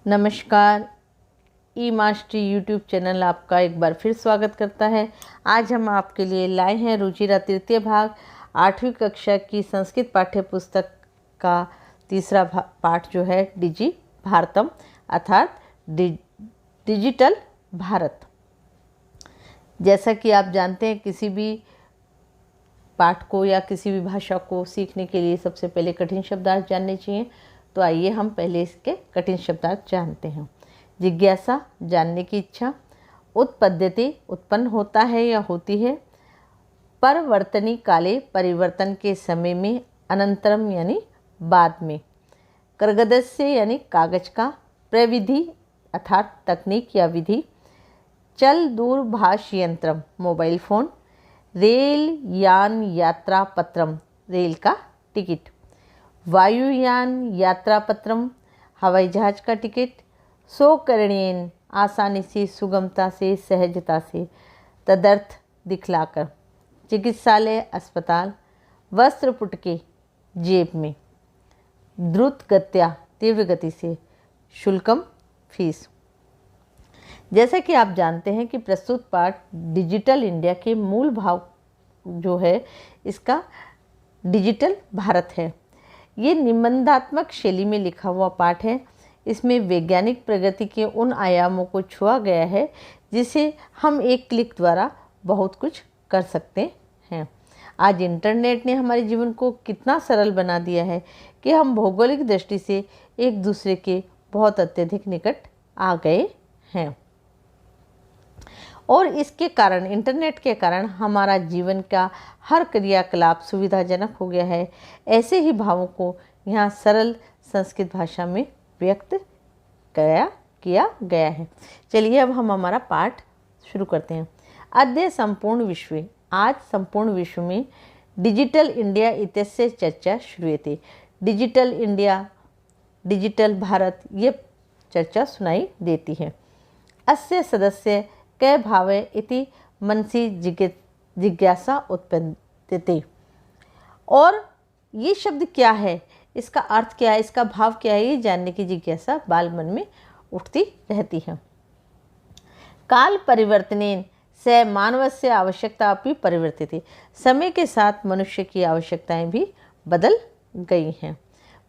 नमस्कार। ई mastery YouTube channel आपका एक बार फिर स्वागत करता है। आज हम आपके लिए लाए हैं रुचिरा तृतीय भाग 8वीं कक्षा की संस्कृत पाठ्य पुस्तक का तीसरा पाठ जो है डिजी भारतम अर्थात डिजिटल भारत। जैसा कि आप जानते हैं, किसी भी पाठ को या किसी भी भाषा को सीखने के लिए सबसे पहले कठिन शब्दार्थ जानने चाहिए। तो आइए हम पहले इसके कठिन शब्दार्थ जानते हैं। जिज्ञासा, जानने की इच्छा। उत्पद्यते, उत्पन्न होता है या होती है। परवर्तनी काले, परिवर्तन के समय में। अनंतरम यानी बाद में। कर्गदस्य यानी कागज का। प्रविधि अर्थात तकनीक या विधि। चल दूरभाष यंत्रम, मोबाइल फ़ोन। रेल यान यात्रा पत्रम, रेल का टिकट। वायुयान यात्रा पत्रम, हवाई जहाज का टिकट। सोकरणीयन, आसानी से, सुगमता से, सहजता से। तदर्थ, दिखलाकर। चिकित्सालय, अस्पताल। वस्त्र पुटके, जेब में। द्रुत गत्या, तीव्र गति से। शुल्कम, फीस। जैसा कि आप जानते हैं कि प्रस्तुत पाठ डिजिटल इंडिया के मूल भाव जो है इसका डिजिटल भारत है। ये निबंधात्मक शैली में लिखा हुआ पाठ है। इसमें वैज्ञानिक प्रगति के उन आयामों को छुआ गया है जिसे हम एक क्लिक द्वारा बहुत कुछ कर सकते हैं। आज इंटरनेट ने हमारे जीवन को कितना सरल बना दिया है कि हम भौगोलिक दृष्टि से एक दूसरे के बहुत अत्यधिक निकट आ गए हैं। और इसके कारण, इंटरनेट के कारण हमारा जीवन का हर क्रियाकलाप सुविधाजनक हो गया है। ऐसे ही भावों को यहाँ सरल संस्कृत भाषा में व्यक्त किया गया है। चलिए अब हम हमारा पाठ शुरू करते हैं। अद्य संपूर्ण विश्व, आज संपूर्ण विश्व में डिजिटल इंडिया इत्यस्य चर्चा श्रूयते। डिजिटल इंडिया, डिजिटल भारत, ये चर्चा सुनाई देती है। अस्य सदस्य कै भावे इति मनसी जिज्ञासा उत्पद्यते। और ये शब्द क्या है, इसका अर्थ क्या है, इसका भाव क्या है, ये जानने की जिज्ञासा बाल मन में उठती रहती है। काल परिवर्तनेन स मानवस्य आवश्यकता अपनी परिवर्तित। समय के साथ मनुष्य की आवश्यकताएं भी बदल गई हैं।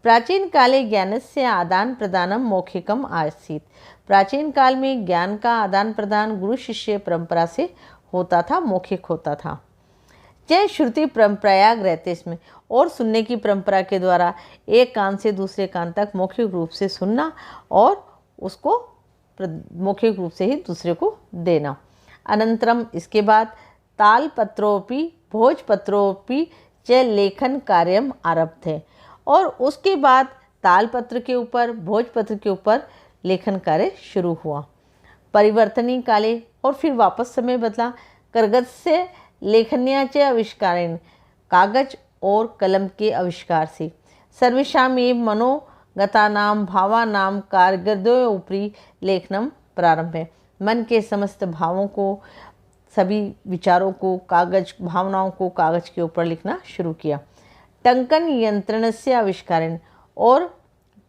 प्राचीन काले ज्ञानस्य आदान प्रदानम मौखिकम आसीत। प्राचीन काल में ज्ञान का आदान प्रदान गुरु शिष्य परंपरा से होता था, मौखिक होता था। जय श्रुति परंपरायाग रहते इसमें, और सुनने की परंपरा के द्वारा एक कान से दूसरे कान तक मौखिक रूप से सुनना और उसको मौखिक रूप से ही दूसरे को देना। अनंतरम, इसके बाद तालपत्रोपि भोजपत्रोपि च लेखन कार्यम आरब्ध है। और उसके बाद तालपत्र के ऊपर, भोजपत्र के ऊपर लेखन कार्य शुरू हुआ। परिवर्तनी काले, और फिर वापस समय बदला। कर्गज से लेखन्याचे आविष्कारेण, कागज और कलम के आविष्कार से। सर्वेषाम एव मनोगतानाम भावानाम कारगर्दों ऊपरी लेखनम प्रारंभ है। मन के समस्त भावों को, सभी विचारों को, कागज, भावनाओं को कागज के ऊपर लिखना शुरू किया। टंकन यंत्रण से आविष्कारण, और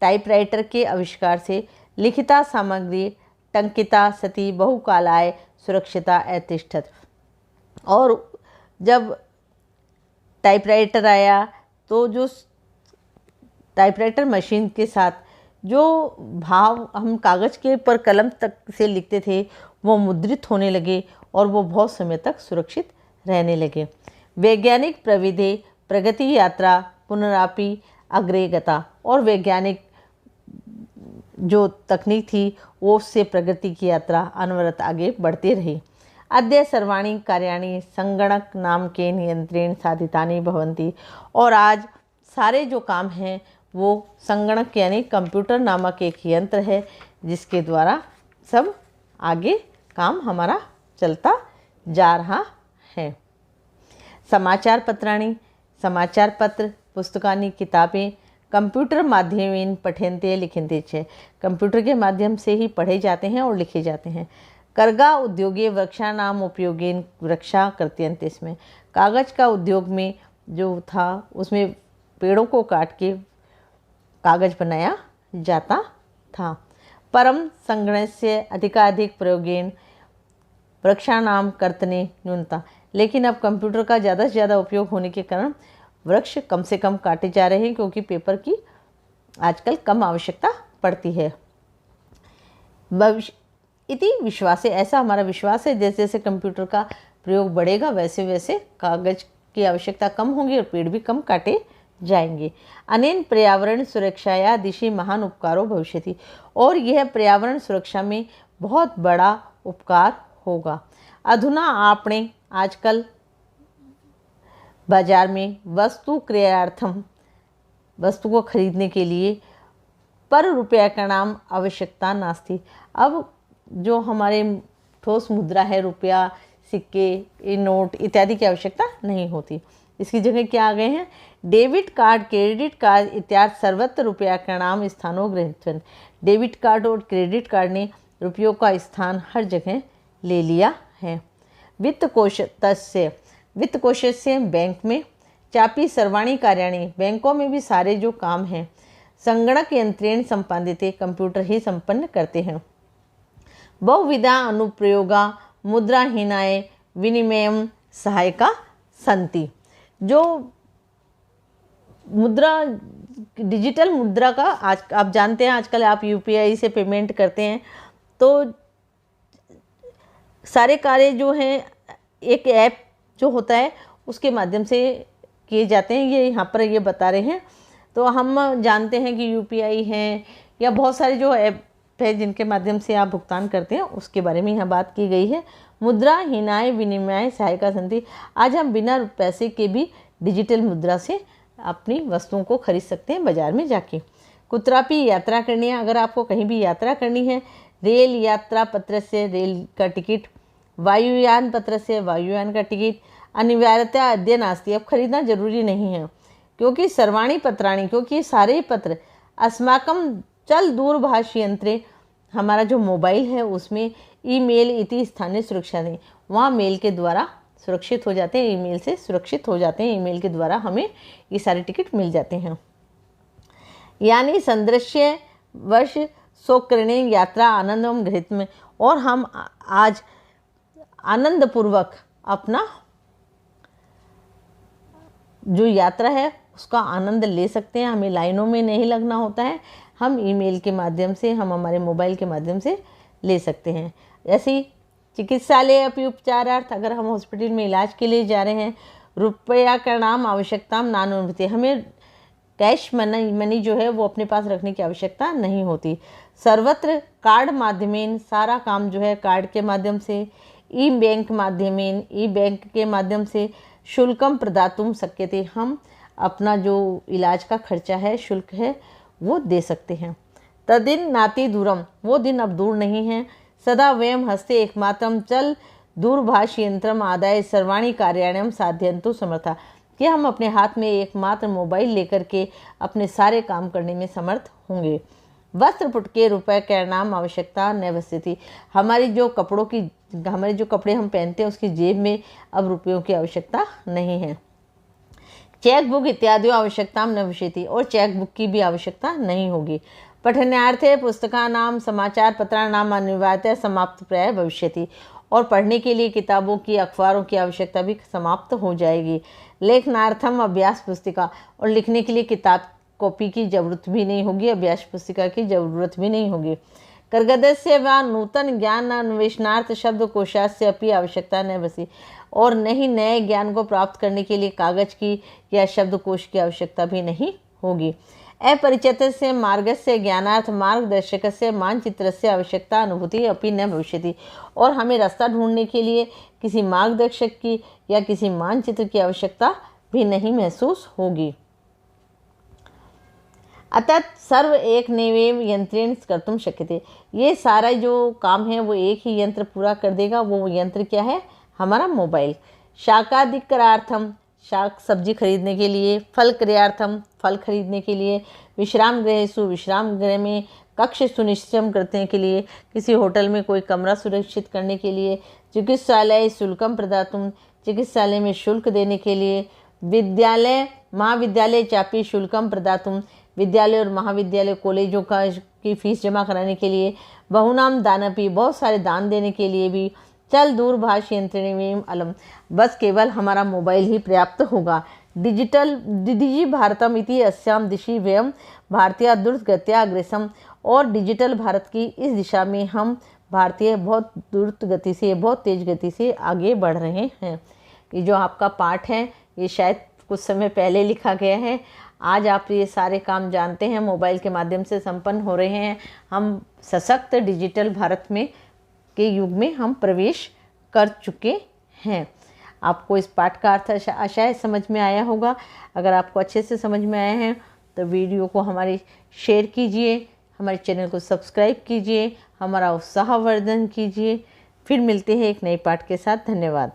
टाइपराइटर के आविष्कार से लिखिता सामग्री टंकिता सती बहुकालाय सुरक्षिता अतिष्ठत। और जब टाइपराइटर आया तो जो टाइपराइटर मशीन के साथ जो भाव हम कागज़ के ऊपर कलम तक से लिखते थे वो मुद्रित होने लगे और वो बहुत समय तक सुरक्षित रहने लगे। वैज्ञानिक प्रविधि प्रगति यात्रा पुनरापि अग्रे गता, और वैज्ञानिक जो तकनीक थी वो उससे प्रगति की यात्रा अनवरत आगे बढ़ती रही। अद्य सर्वाणी कार्याणि संगणक नाम के नियंत्रण साधितानि भवन्ति। और आज सारे जो काम हैं वो संगणक यानी कंप्यूटर नामक एक यंत्र है जिसके द्वारा सब आगे काम हमारा चलता जा रहा है। समाचार पत्राणि, समाचार पत्र, पुस्तकानि, किताबें कंप्यूटर माध्यमेन पठन्ते लिखन्ते च, कंप्यूटर के माध्यम से ही पढ़े जाते हैं और लिखे जाते हैं। करगा उद्योगे वृक्षानाम उपयोगेन, वृक्षा करत्यन्ते, इसमें कागज का उद्योग में जो था उसमें पेड़ों को काट के कागज बनाया जाता था। परम संगणस्य अधिकाधिक प्रयोगेन वृक्षाणाम कर्तने न्यूनता। लेकिन अब कंप्यूटर का ज़्यादा से ज़्यादा उपयोग होने के कारण वृक्ष कम से कम काटे जा रहे हैं, क्योंकि पेपर की आजकल कम आवश्यकता पड़ती है। भविष्य इति विश्वास है, ऐसा हमारा विश्वास है, जैसे जैसे कंप्यूटर का प्रयोग बढ़ेगा वैसे वैसे कागज की आवश्यकता कम होगी और पेड़ भी कम काटे जाएंगे। अनेन पर्यावरण सुरक्षाया दिशि महान उपकारो भविष्यति, और यह पर्यावरण सुरक्षा में बहुत बड़ा उपकार होगा। अधुना आपने आजकल बाजार में वस्तु क्रयार्थम, वस्तु को खरीदने के लिए पर रुपया का नाम आवश्यकता नास्ती। अब जो हमारे ठोस मुद्रा है, रुपया, सिक्के, नोट इत्यादि की आवश्यकता नहीं होती। इसकी जगह क्या आ गए हैं? डेबिट कार्ड, क्रेडिट कार्ड इत्यादि सर्वत्र रुपया का नाम स्थानों गृहीतवन। डेबिट कार्ड और क्रेडिट कार्ड ने रुपयों का स्थान हर जगह ले लिया है। वित्त कोश से बैंक में चापी सर्वाणी कार्याणी, बैंकों में भी सारे जो काम हैं संगणक यंत्रेण संपादित, कंप्यूटर ही संपन्न करते हैं। बहुविधा अनुप्रयोगा मुद्राहीनाय विनिमयम सहायका संति। जो मुद्रा, डिजिटल मुद्रा का आज आप जानते हैं, आजकल आप यूपीआई से पेमेंट करते हैं, तो सारे कार्य जो हैं एक ऐप जो होता है उसके माध्यम से किए जाते हैं। ये यहाँ पर ये बता रहे हैं। तो हम जानते हैं कि यूपीआई हैं या बहुत सारे जो ऐप है जिनके माध्यम से आप भुगतान करते हैं, उसके बारे में यहाँ बात की गई है। मुद्रा हीनाय विनिमय सहायका संति। आज हम बिना पैसे के भी डिजिटल मुद्रा से अपनी वस्तुओं को खरीद सकते हैं बाजार में जाके। कुत्रापि यात्रा करनी है, अगर आपको कहीं भी यात्रा करनी है, रेल यात्रा पत्र से रेल का टिकट, वायुयान पत्र से वायुयान का टिकट, अनिवार्यता अद्य नास्ति। अब खरीदना जरूरी नहीं है, क्योंकि सर्वाणी पत्राणी, क्योंकि सारे पत्र अस्माकम चल दूरभाष यंत्रे, हमारा जो मोबाइल है उसमें ईमेल इति स्थानीय सुरक्षा दें, वहाँ मेल के द्वारा सुरक्षित हो जाते हैं, ईमेल से सुरक्षित हो जाते हैं। ईमेल के द्वारा हमें ये सारे टिकट मिल जाते हैं। यानी संदृश्य वर्ष सोकरणे यात्रा आनंदम गृहित में, और हम आज आनंदपूर्वक अपना जो यात्रा है उसका आनंद ले सकते हैं। हमें लाइनों में नहीं लगना होता है, हम ईमेल के माध्यम से, हम हमारे मोबाइल के माध्यम से ले सकते हैं। ऐसे ही चिकित्सालय अपि उपचारार्थ, अगर हम हॉस्पिटल में इलाज के लिए जा रहे हैं, रुपया का नाम आवश्यकता नानुभूति, हमें कैश मनी जो है वो अपने पास रखने की आवश्यकता नहीं होती। सर्वत्र कार्ड माध्यमेन, सारा काम जो है कार्ड के माध्यम से, ई बैंक माध्यमेन, ई बैंक के माध्यम से, शुल्कम प्रदातुम शक्यते, हम अपना जो इलाज का खर्चा है, शुल्क है, वो दे सकते हैं। तदिन नाति दूरम, वो दिन अब दूर नहीं है। सदा वयम हस्ते एकमात्रम चल दूरभाष यंत्रम आदाय सर्वाणी कार्याणम साध्यंतु समर्था, कि हम अपने हाथ में एकमात्र मोबाइल लेकर के अपने सारे काम करने में समर्थ होंगे। वस्त्र पुटके रुपये के नाम आवश्यकता नैवस्यति, हमारी जो कपड़ों की, हमारे जो कपड़े हम पहनते हैं उसकी जेब में अब रुपयों की आवश्यकता नहीं है। चेक बुक इत्यादि आवश्यकता न भविष्यति, और चेक बुक की भी आवश्यकता नहीं होगी। पठनार्थे पुस्तकानाम समाचार पत्राणाम अनिवार्यतया समाप्त प्राय भविष्यति, और पढ़ने के लिए किताबों की, अखबारों की आवश्यकता भी समाप्त हो जाएगी। लेखनार्थम अभ्यास पुस्तिका, और लिखने के लिए किताब कॉपी की जरूरत भी नहीं होगी, अभ्यास पुस्तिका की जरूरत भी नहीं होगी। कर्गदस्य व नूतन ज्ञान अन्वेषणार्थ शब्द कोशास्य अपनी आवश्यकता न बसी, और नहीं नए ज्ञान को प्राप्त करने के लिए कागज की या शब्दकोश की आवश्यकता भी नहीं होगी। अपरिचित से मार्ग से ज्ञानार्थ मार्गदर्शक से मानचित्र से आवश्यकता अनुभूति अपनी न भविष्यति, और हमें रास्ता ढूंढने के लिए किसी मार्गदर्शक की या किसी मानचित्र की आवश्यकता भी नहीं महसूस होगी। अतः सर्व एक नैवेव यंत्रेण कर्तुम शक्यते, ये सारा जो काम है वो एक ही यंत्र पूरा कर देगा। वो यंत्र क्या है? हमारा मोबाइल। शाकादिक्रार्थम, शाक सब्जी खरीदने के लिए, फल क्रियार्थम, फल खरीदने के लिए, विश्राम गृहेषु, विश्राम गृह में, कक्ष सुनिश्चित करने के लिए, किसी होटल में कोई कमरा सुरक्षित करने के लिए, चिकित्सालय शुल्कम प्रदातुम, चिकित्सालय में शुल्क देने के लिए, विद्यालय महाविद्यालय चापी शुल्कम प्रदातुम, विद्यालय और महाविद्यालय कॉलेजों की फीस जमा कराने के लिए, बहुनाम दानपी बहुत सारे दान देने के लिए भी चल दूरभाष यंत्रिणी में अलम, बस केवल हमारा मोबाइल ही पर्याप्त होगा। डिजि भारतम इति अस्याम दिशि व्ययम भारतीय द्रुतगत्या अग्रेसम, और डिजिटल भारत की इस दिशा में हम भारतीय बहुत द्रुत गति से, बहुत तेज गति से आगे बढ़ रहे हैं। ये जो आपका पाठ है ये शायद कुछ समय पहले लिखा गया है। आज आप ये सारे काम जानते हैं, मोबाइल के माध्यम से संपन्न हो रहे हैं। हम सशक्त डिजिटल भारत में के युग में हम प्रवेश कर चुके हैं। आपको इस पाठ का अर्थ शायद समझ में आया होगा। अगर आपको अच्छे से समझ में आया है तो वीडियो को हमारी शेयर कीजिए, हमारे चैनल को सब्सक्राइब कीजिए, हमारा उत्साहवर्धन कीजिए। फिर मिलते हैं एक नए पाठ के साथ। धन्यवाद।